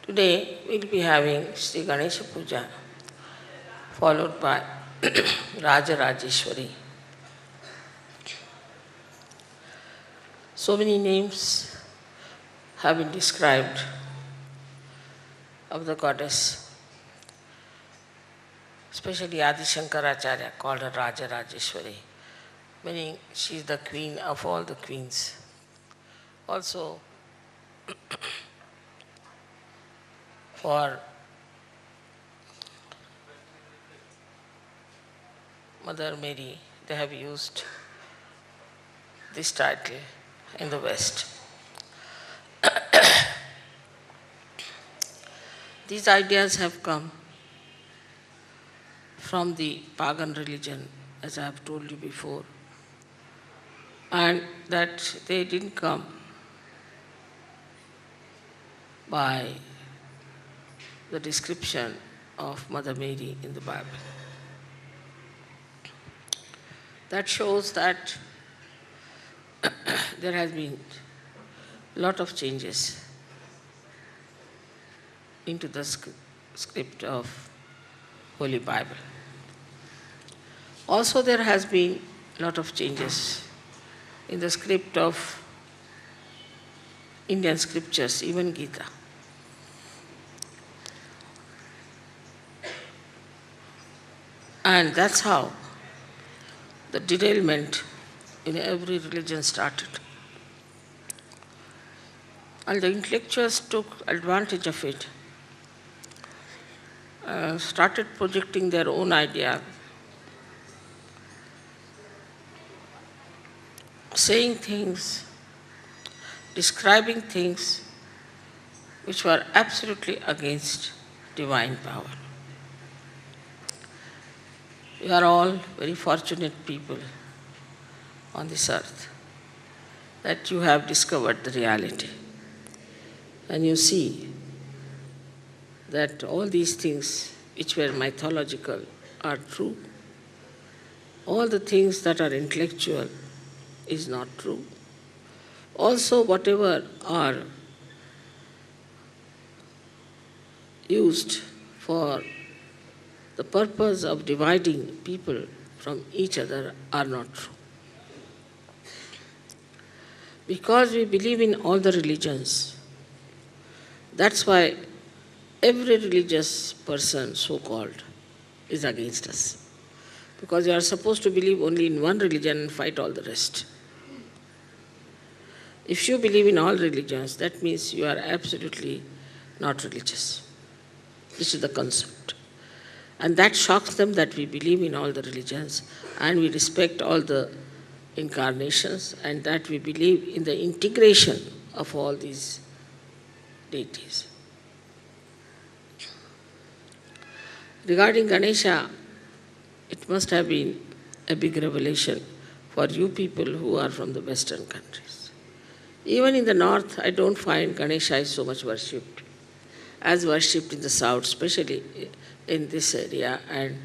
Today we'll be having Sri Ganesha Puja followed by Raja Rajeshwari. So many names have been described of the goddess, especially Adi Shankaracharya called her Raja Rajeshwari, meaning she is the queen of all the queens. Also, for Mother Mary, they have used this title in the West. These ideas have come from the pagan religion, as I have told you before, and that they didn't come by the description of Mother Mary in the Bible. That shows that there has been a lot of changes into the script of Holy Bible. Also there has been a lot of changes in the script of Indian scriptures, even Gita. And that's how the derailment in every religion started. And the intellectuals took advantage of it, started projecting their own idea, saying things, describing things which were absolutely against divine power. We are all very fortunate people on this earth that you have discovered the reality. And you see that all these things which were mythological are true. All the things that are intellectual is not true. Also, whatever are used for the purpose of dividing people from each other are not true. Because we believe in all the religions, that's why every religious person, so-called, is against us. Because you are supposed to believe only in one religion and fight all the rest. If you believe in all religions, that means you are absolutely not religious. This is the concept. And that shocks them that we believe in all the religions and we respect all the incarnations and that we believe in the integration of all these deities. Regarding Ganesha, it must have been a big revelation for you people who are from the Western countries. Even in the north, I don't find Ganesha is so much worshipped as worshipped in the south, especially in this area and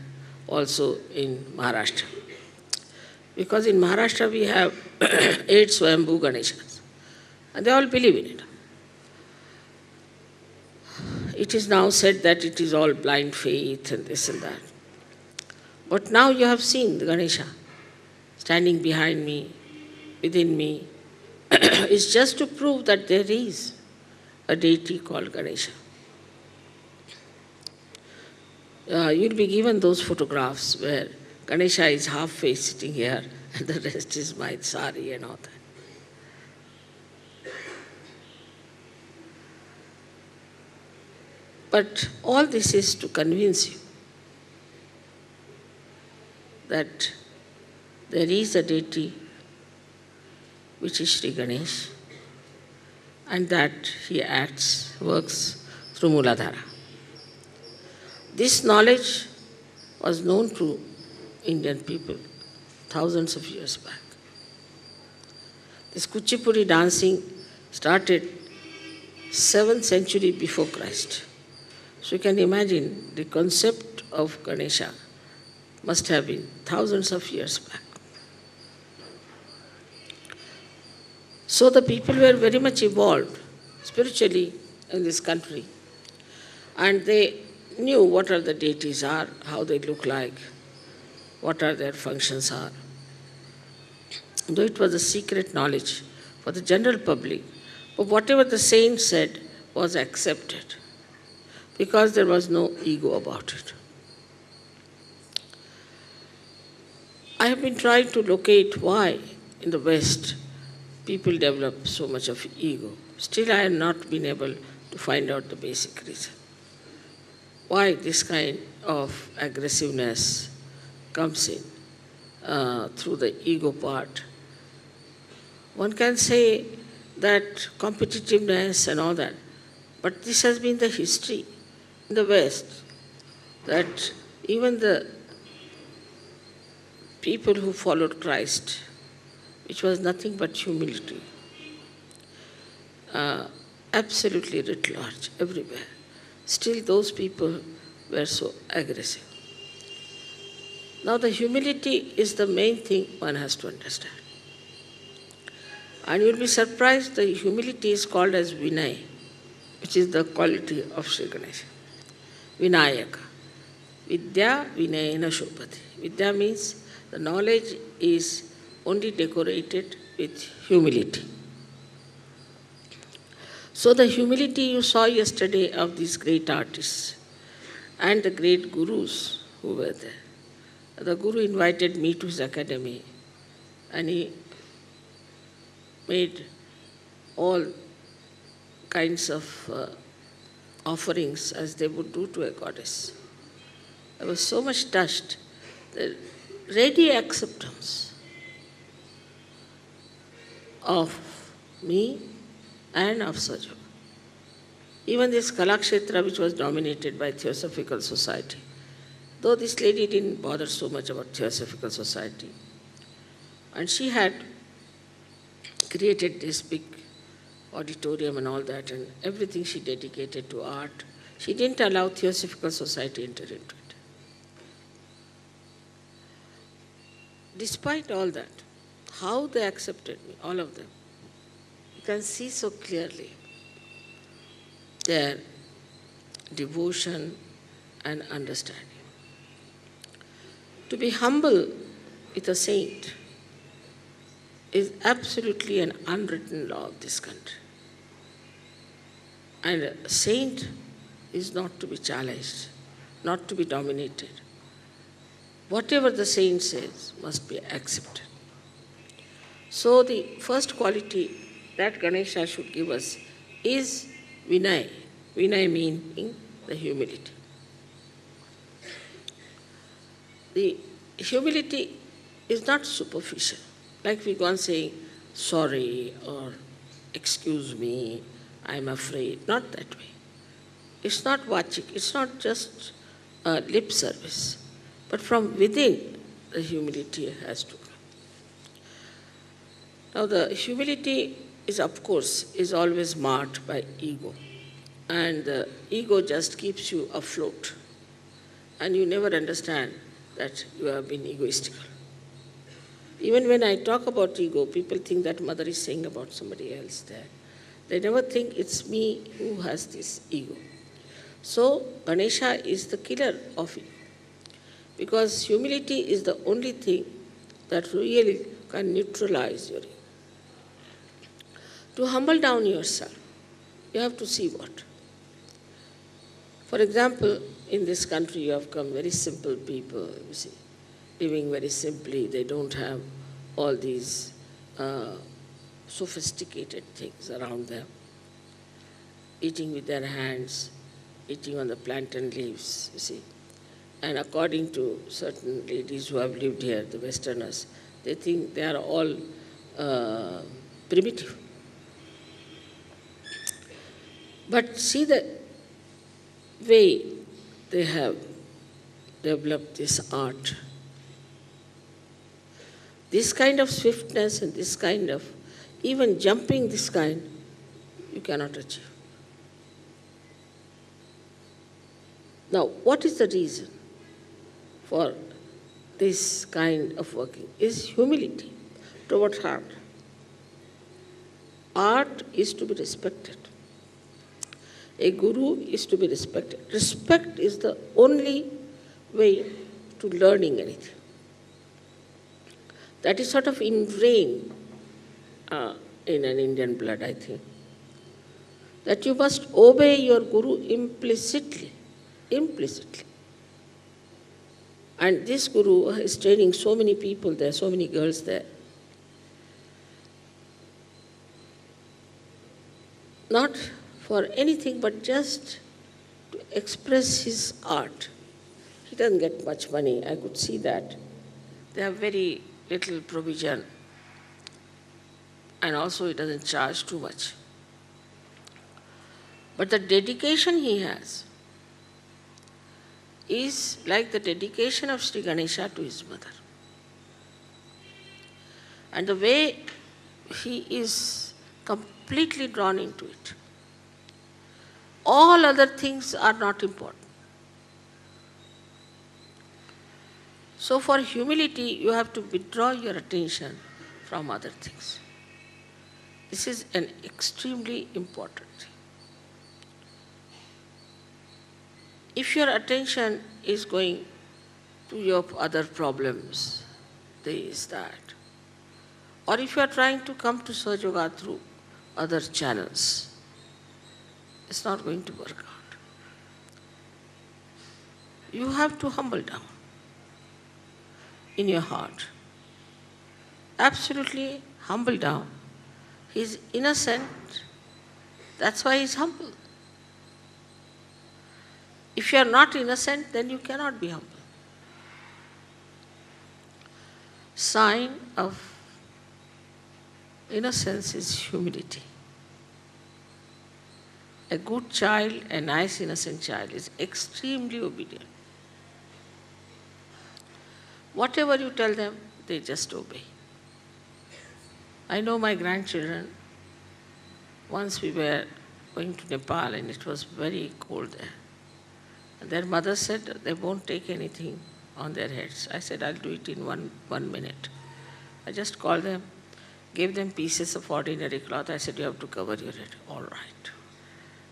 also in Maharashtra. Because in Maharashtra we have 8 Swayambhu Ganeshas and they all believe in it. It is now said that it is all blind faith and this and that. But now you have seen the Ganesha standing behind me, within me. It's just to prove that there is a deity called Ganesha. You'll be given those photographs where Ganesha is half-faced sitting here and the rest is my sari and all that. But all this is to convince you that there is a deity which is Sri Ganesh and that he works through Mooladhara. This knowledge was known to Indian people thousands of years back. This Kuchipudi dancing started 7th century before Christ. So you can imagine the concept of Ganesha must have been thousands of years back. So the people were very much evolved spiritually in this country And they knew what are the deities are, how they look like, what are their functions are. Though it was a secret knowledge for the general public, but whatever the saint said was accepted because there was no ego about it. I have been trying to locate why in the West people develop so much of ego. Still, I have not been able to find out the basic reason. Why this kind of aggressiveness comes in through the ego part. One can say that competitiveness and all that, but this has been the history in the West, that even the people who followed Christ, which was nothing but humility, absolutely writ large, everywhere, still those people were so aggressive. Now the humility is the main thing one has to understand. And you'll be surprised, the humility is called as Vinay, which is the quality of Sri Ganesha. Vinayaka. Vidya Vinayena Shobhati. Vidya means the knowledge is only decorated with humility. So the humility you saw yesterday of these great artists and the great gurus who were there. The guru invited me to his academy and he made all kinds of offerings as they would do to a goddess. I was so much touched. The ready acceptance of me and of Sajo. Even this Kalakshetra, which was dominated by Theosophical Society, though this lady didn't bother so much about Theosophical Society, and she had created this big auditorium and all that, and everything she dedicated to art. She didn't allow Theosophical Society enter into it. Despite all that, how they accepted me, all of them, you can see so clearly their devotion and understanding. To be humble with a saint is absolutely an unwritten law of this country. And a saint is not to be challenged, not to be dominated. Whatever the saint says must be accepted. So the first quality that Ganesha should give us is Vinay. Vinay meaning the humility. The humility is not superficial. Like we go on saying, sorry, or excuse me, I'm afraid. Not that way. It's not vachik, it's not just lip service. But from within, the humility has to come. Now the humility is, of course, is always marked by ego. And the ego just keeps you afloat. And you never understand that you have been egoistical. Even when I talk about ego, people think that mother is saying about somebody else there. They never think it's me who has this ego. So Ganesha is the killer of ego. Because humility is the only thing that really can neutralize your ego. To humble down yourself, you have to see what? For example, in this country you have come very simple people, you see, living very simply. They don't have all these sophisticated things around them. Eating with their hands, eating on the plantain leaves, you see. And according to certain ladies who have lived here, the Westerners, they think they are all primitive. But see the way they have developed this art. This kind of swiftness and this kind of, even jumping this kind, you cannot achieve. Now, what is the reason for this kind of working? Is humility towards art. Art is to be respected. A guru is to be respected. Respect is the only way to learning anything. That is sort of ingrained in an Indian blood, I think. That you must obey your guru implicitly. Implicitly. And this guru is training so many people there, so many girls there. Not for anything but just to express his art. He doesn't get much money, I could see that. They have very little provision, and also he doesn't charge too much. But the dedication he has is like the dedication of Sri Ganesha to his mother. And the way he is completely drawn into it. All other things are not important. So for humility, you have to withdraw your attention from other things. This is an extremely important thing. If your attention is going to your other problems, this, that, or if you are trying to come to Sahaja Yoga through other channels, it's not going to work out. You have to humble down in your heart. Absolutely humble down. He's innocent, that's why he's humble. If you are not innocent, then you cannot be humble. Sign of innocence is humility. A good child, a nice innocent child, is extremely obedient. Whatever you tell them, they just obey. I know my grandchildren, once we were going to Nepal and it was very cold there. And their mother said they won't take anything on their heads. I said, I'll do it in one minute. I just called them, gave them pieces of ordinary cloth. I said, you have to cover your head. All right.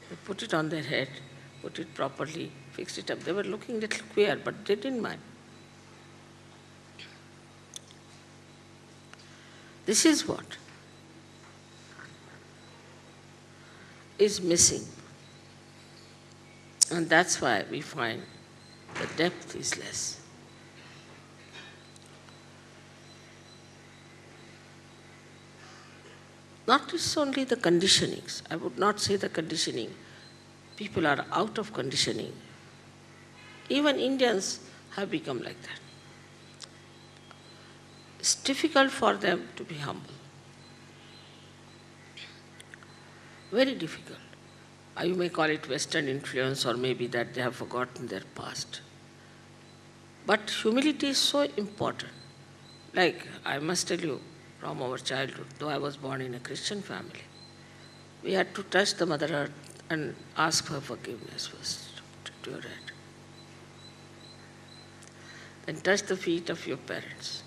They put it on their head, put it properly, fixed it up. They were looking a little queer, but they didn't mind. This is what is missing. And that's why we find the depth is less. Not just only the conditionings. I would not say the conditioning. People are out of conditioning. Even Indians have become like that. It's difficult for them to be humble. Very difficult. You may call it Western influence, or maybe that they have forgotten their past. But humility is so important. Like, I must tell you, from our childhood, though I was born in a Christian family, we had to touch the Mother Earth and ask her forgiveness first to your head. Then touch the feet of your parents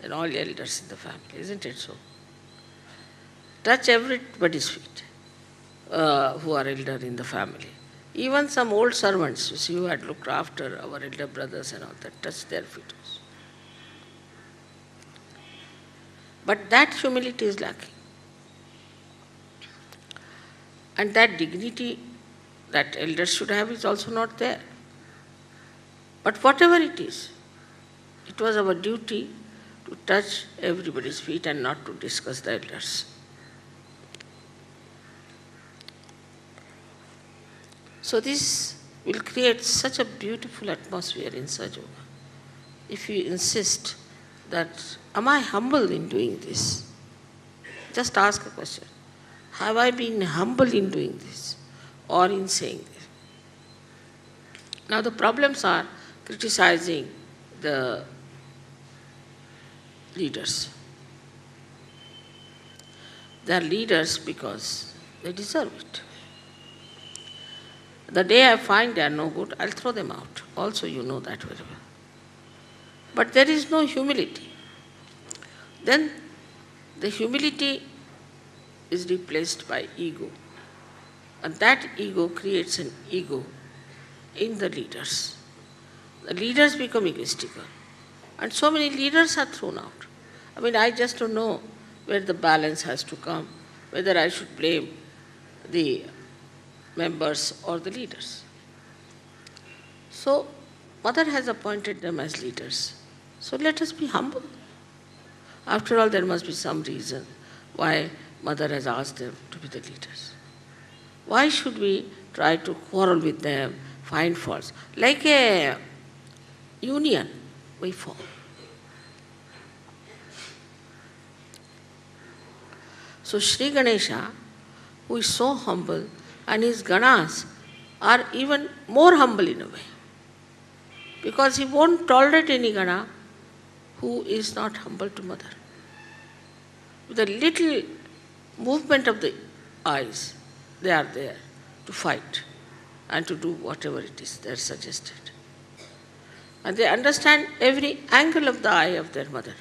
and all elders in the family, isn't it so? Touch everybody's feet who are elder in the family. Even some old servants, you see, who had looked after our elder brothers and all that, touch their feet also. But that humility is lacking. And that dignity that elders should have is also not there. But whatever it is, it was our duty to touch everybody's feet and not to discuss the elders. So this will create such a beautiful atmosphere in Sahaja Yoga. If you insist that, am I humble in doing this? Just ask a question. Have I been humble in doing this or in saying this? Now the problems are criticizing the leaders. They are leaders because they deserve it. The day I find they are no good, I'll throw them out. Also, you know that very well. But there is no humility. Then the humility is replaced by ego. And that ego creates an ego in the leaders. The leaders become egoistical. And so many leaders are thrown out. I mean, I just don't know where the balance has to come, whether I should blame the members or the leaders. So, Mother has appointed them as leaders. So let us be humble. After all, there must be some reason why Mother has asked them to be the leaders. Why should we try to quarrel with them, find faults? Like a union, we form. So Sri Ganesha, who is so humble, and his Ganas are even more humble in a way. Because he won't tolerate any Gana who is not humble to Mother. With a little movement of the eyes, they are there to fight and to do whatever it is they are suggested. And they understand every angle of the eye of their mother,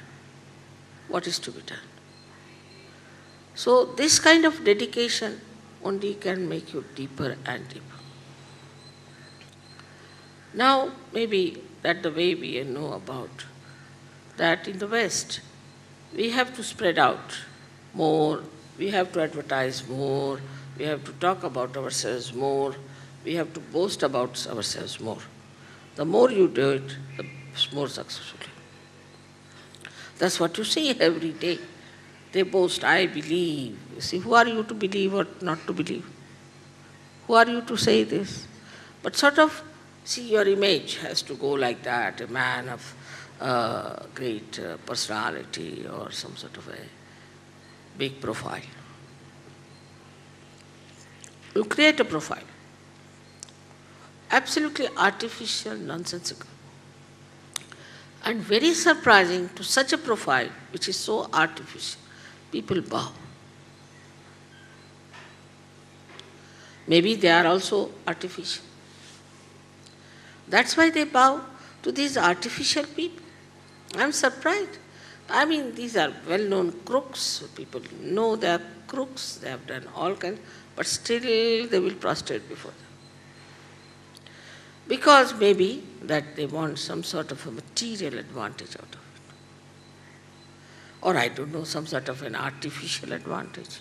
what is to be done. So this kind of dedication only can make you deeper and deeper. Now, maybe that the way we know about that in the West, we have to spread out more, we have to advertise more, we have to talk about ourselves more, we have to boast about ourselves more. The more you do it, the more successfully. That's what you see every day. They boast, I believe. You see, who are you to believe or not to believe? Who are you to say this? But sort of, see, your image has to go like that, a man of great personality or some sort of a big profile. You create a profile. Absolutely artificial, nonsensical. And very surprising to such a profile, which is so artificial, people bow. Maybe they are also artificial. That's why they bow to these artificial people. I'm surprised. I mean, these are well-known crooks. People know they are crooks. They have done all kinds, but still they will prostrate before them. Because maybe that they want some sort of a material advantage out of it. Or I don't know, some sort of an artificial advantage.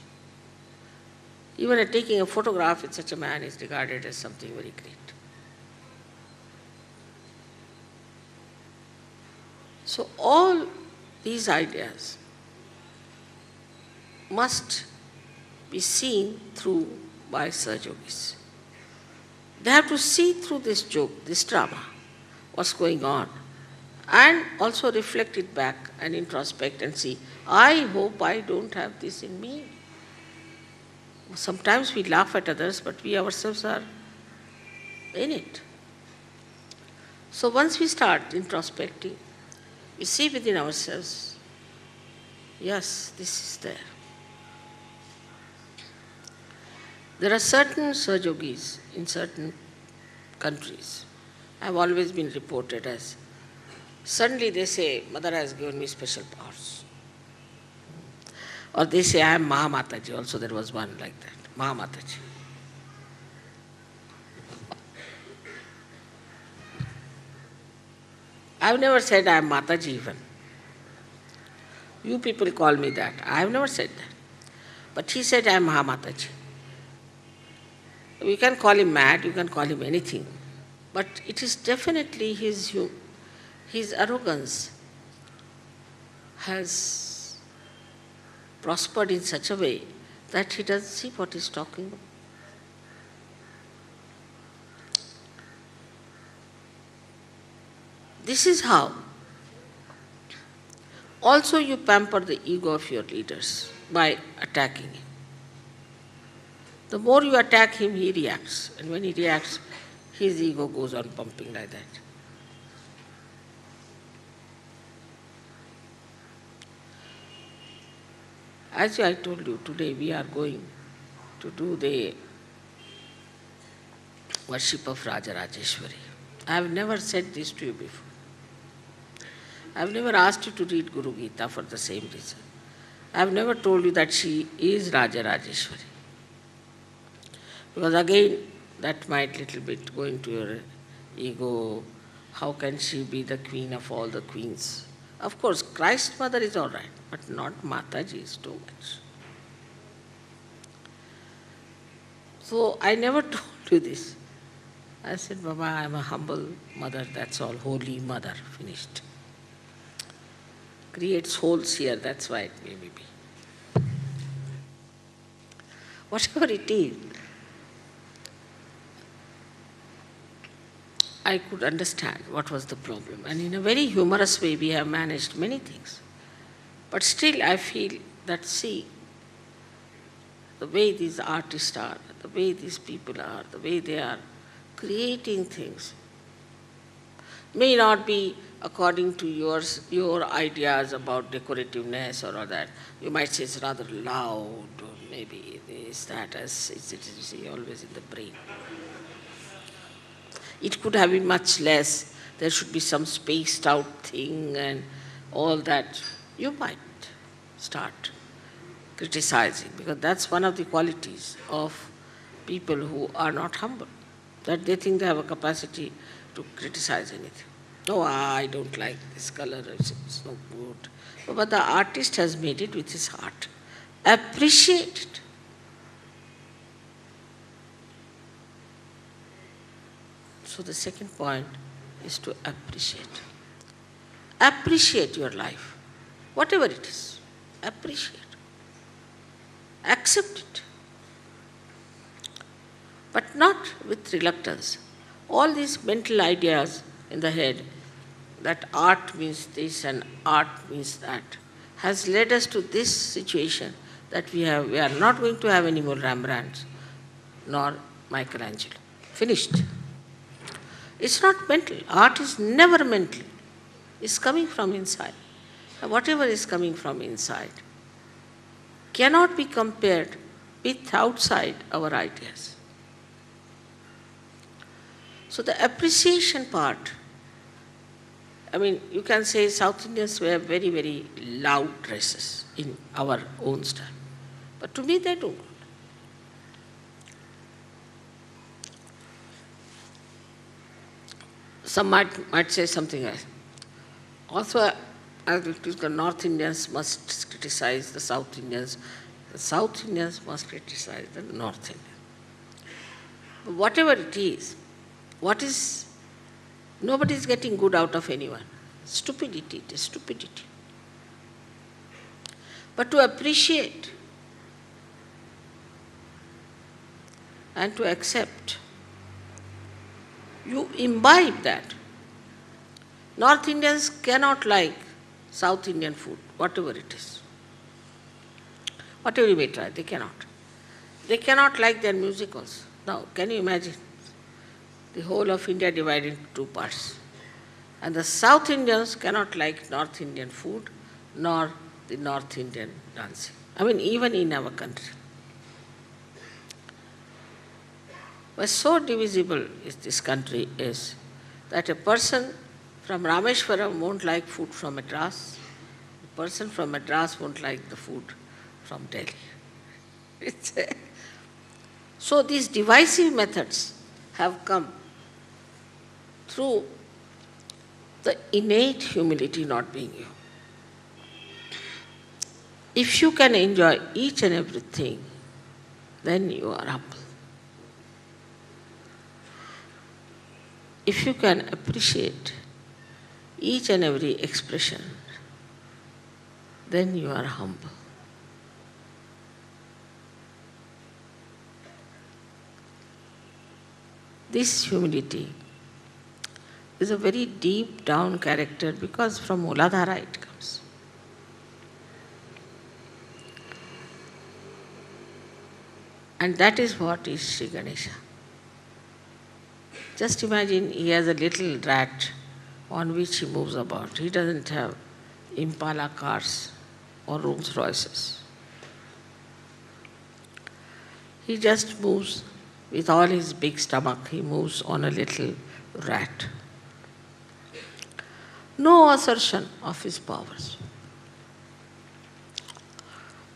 Even taking a photograph with such a man is regarded as something very great. So all these ideas must be seen through by Sahaja Yogis. They have to see through this joke, this drama, what's going on, and also reflect it back and introspect and see, I hope I don't have this in me. Sometimes we laugh at others, but we ourselves are in it. So once we start introspecting, we see within ourselves, yes, this is there. There are certain Sahaja Yogis in certain countries have always been reported as, suddenly they say, Mother has given me special powers. Or they say, I am Mahamataji. Also there was one like that, Mahamataji. I have never said I am Mataji even. You people call me that. I have never said that. But he said I am Mahamataji. We can call him mad, you can call him anything. But it is definitely his arrogance has prospered in such a way that he doesn't see what he's talking about. This is how also you pamper the ego of your leaders by attacking him. The more you attack him, he reacts. And when he reacts, his ego goes on pumping like that. As I told you, today we are going to do the worship of Raja Rajeshwari. I have never said this to you before. I have never asked you to read Guru Gita for the same reason. I have never told you that she is Raja Rajeshwari. Because again, that might little bit go into your ego. How can she be the queen of all the queens? Of course, Christ Mother is all right, but not Mataji is too much. So I never told you this. I said, Baba, I am a humble mother, that's all, holy mother, finished. Creates holes here, that's why it may be. Whatever it is, I could understand what was the problem. And in a very humorous way, we have managed many things. But still, I feel that, see, the way these artists are, the way these people are, the way they are creating things, may not be according to your ideas about decorativeness or all that. You might say it's rather loud, or maybe this, that, as it is always in the brain. It could have been much less. There should be some spaced out thing and all that. You might start criticizing, because that's one of the qualities of people who are not humble, that they think they have a capacity to criticize anything. No, I don't like this color, it's no good. But the artist has made it with his heart. Appreciate it. So the second point is to appreciate. Appreciate your life, whatever it is. Appreciate. Accept it. But not with reluctance. All these mental ideas in the head, that art means this and art means that, has led us to this situation that we are not going to have any more Rembrandts nor Michelangelo. Finished. It's not mental. Art is never mental. It's coming from inside. And whatever is coming from inside cannot be compared with outside our ideas. So the appreciation part, I mean, you can say South Indians wear very, very loud dresses in our own style. But to me, they don't. Some might say something else. Also, the North Indians must criticize the South Indians. The South Indians must criticize the North Indians. But whatever it is, nobody is getting good out of anyone. Stupidity, it is stupidity. But to appreciate and to accept, you imbibe that. North Indians cannot like South Indian food, whatever it is. Whatever you may try, they cannot. They cannot like their music also. Now, can you imagine? The whole of India divided into two parts. And the South Indians cannot like North Indian food, nor the North Indian dancing. I mean, even in our country. But so divisible is this country is that a person from Rameshwaram won't like food from Madras, a person from Madras won't like the food from Delhi. So these divisive methods have come through the innate humility not being you. If you can enjoy each and everything, then you are humble. If you can appreciate each and every expression, then you are humble. This humility is a very deep down character, because from Muladhara it comes. And that is what is Sri Ganesha. Just imagine he has a little rat on which he moves about. He doesn't have Impala cars or Rolls Royces. He just moves with all his big stomach, he moves on a little rat. No assertion of his powers.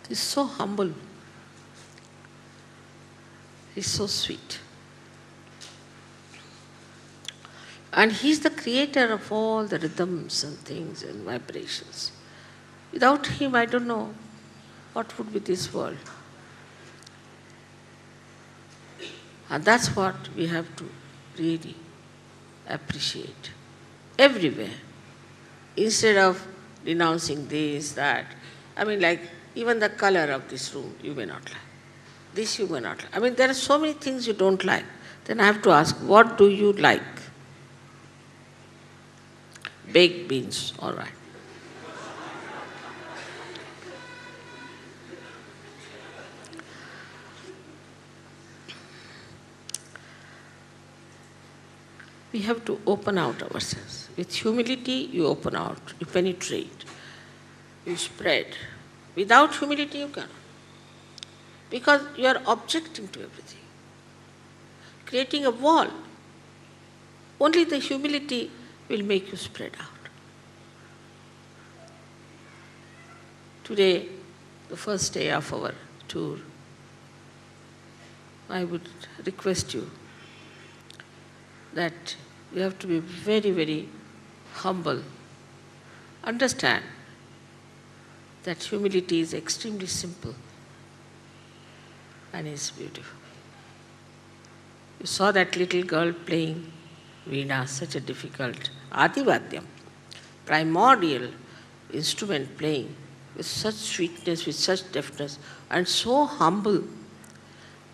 He is so humble. He's so sweet. And he's the creator of all the rhythms and things and vibrations. Without him, I don't know what would be this world. And that's what we have to really appreciate everywhere. Instead of denouncing this, that. I mean, like, even the color of this room, you may not like. This you may not like. I mean, there are so many things you don't like. Then I have to ask, what do you like? Baked beans, all right. We have to open out ourselves. With humility, you open out, you penetrate, you spread. Without humility, you cannot. Because you are objecting to everything, creating a wall. Only the humility will make you spread out. Today, the first day of our tour, I would request you that you have to be very, very humble. Understand that humility is extremely simple and is beautiful. You saw that little girl playing veena, such a difficult adivadyam, primordial instrument playing with such sweetness, with such deftness, and so humble.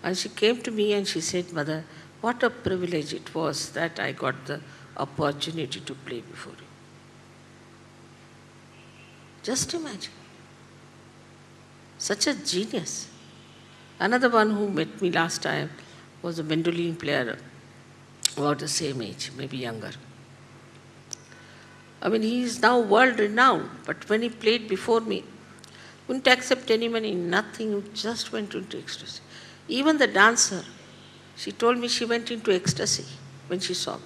And she came to me and she said, Mother, what a privilege it was that I got the opportunity to play before you. Just imagine. Such a genius. Another one who met me last time was a mandolin player about the same age, maybe younger. I mean, he is now world renowned, but when he played before me, wouldn't accept any money, nothing, just went into ecstasy. Even the dancer, she told me she went into ecstasy when she saw me.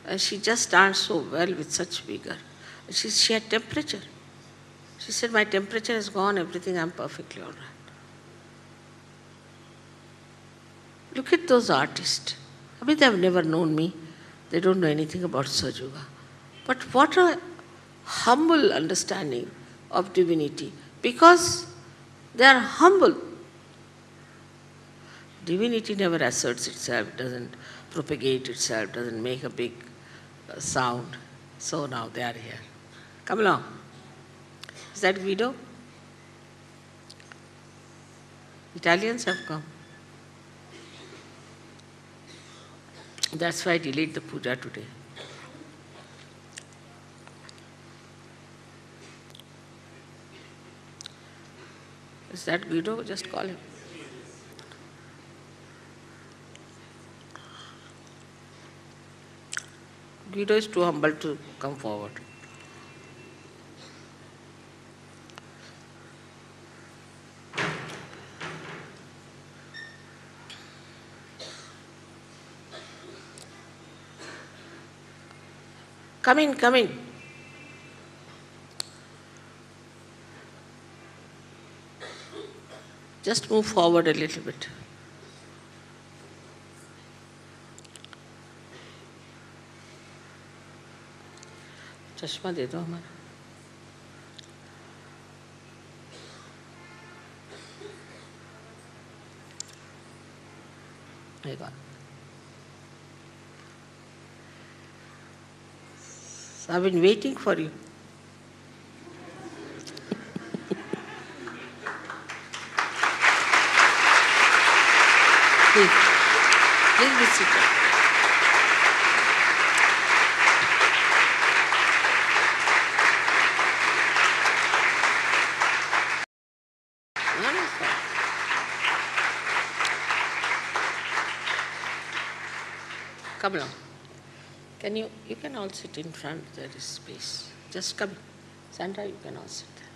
And she just danced so well with such vigor. She had temperature. She said, my temperature has gone, everything, I'm perfectly all right. Look at those artists. I mean, they have never known me. They don't know anything about Sajuga. But what a humble understanding of divinity. Because they are humble. Divinity never asserts itself, doesn't propagate itself, doesn't make a big sound. So now they are here. Come along. Is that Guido? Italians have come. That's why I delayed the puja today. Is that Guido? Just call him. Guido is too humble to come forward. Come in, come in. Just move forward a little bit. चश्मा दे दो हमारा. So I've been waiting for you. Please, please be seated. Come along. You can all sit in front, there is space. Just come. Sandra, you can all sit there.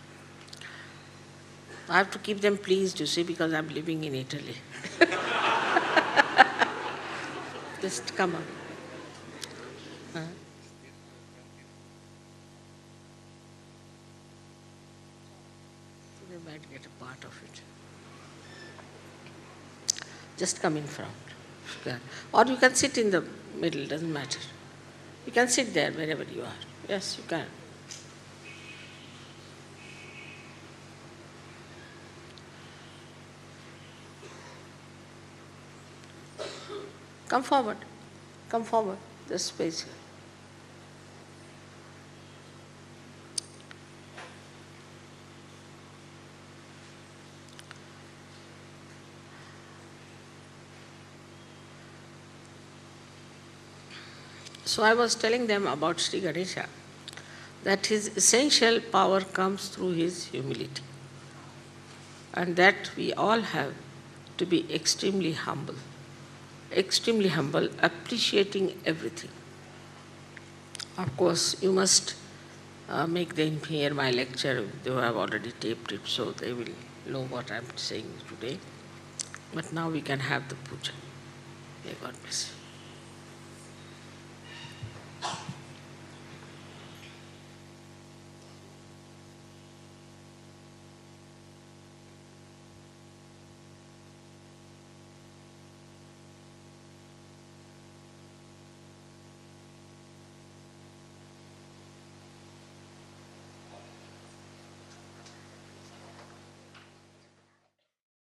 I have to keep them pleased, you see, because I'm living in Italy. Just come on. They might get a part of it. Just come in front. Or you can sit in the middle, doesn't matter. You can sit there wherever you are. Yes, you can. Come forward. Come forward. There's space here. So I was telling them about Sri Ganesha, that his essential power comes through his humility, and that we all have to be extremely humble, appreciating everything. Of course, you must make them hear my lecture. They have already taped it, so they will know what I'm saying today. But now we can have the puja. May God bless you.